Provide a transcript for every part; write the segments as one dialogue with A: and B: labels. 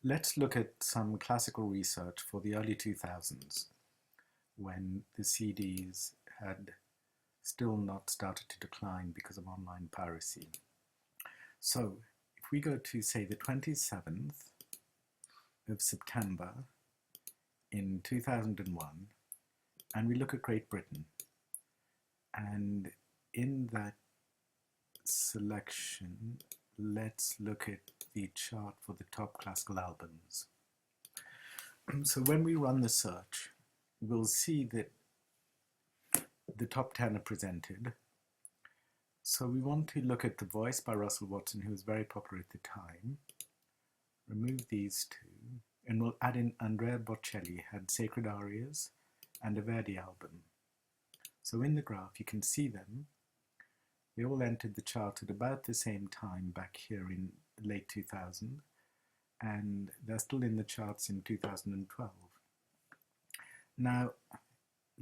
A: Let's look at some classical research for the early 2000s when the CDs had still not started to decline because of online piracy. So if we go to, say, the 27th of September in 2001, and we look at Great Britain, and in that selection, let's look at the chart for the top classical albums. So when we run the search, we'll see that the top 10 are presented. So we want to look at The Voice by Russell Watson, who was very popular at the time. Remove these two, and we'll add in Andrea Bocelli, had Sacred Arias and a Verdi album. So in the graph, you can see them. They all entered the chart at about the same time back here in late 2000, and they're still in the charts in 2012. Now,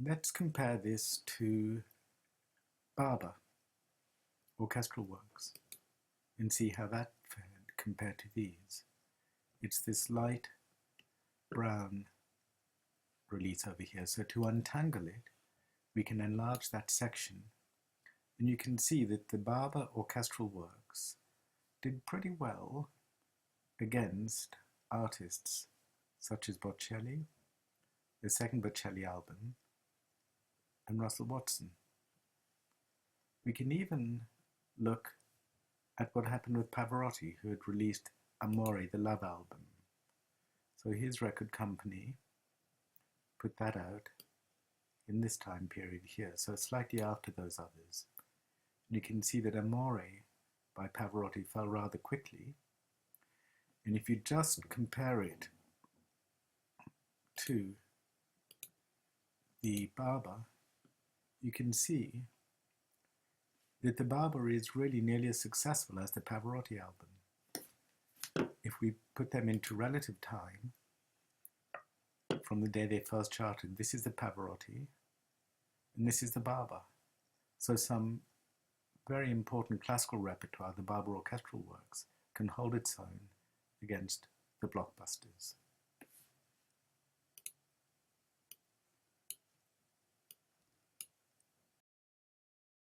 A: let's compare this to Barber, orchestral works, and see how that fared compared to these. It's this light brown release over here. So to untangle it, we can enlarge that section, and you can see that the Barber orchestral works did pretty well against artists such as Bocelli, the second Bocelli album, and Russell Watson. We can even look at what happened with Pavarotti, who had released Amore, the Love album. So his record company put that out in this time period here, so slightly after those others. And you can see that Amore by Pavarotti fell rather quickly. And if you just compare it to the Barber, you can see that the Barber is really nearly as successful as the Pavarotti album. If we put them into relative time, from the day they first charted, this is the Pavarotti, and this is the Barber. So some very important classical repertoire, the Barber orchestral works, can hold its own against the blockbusters.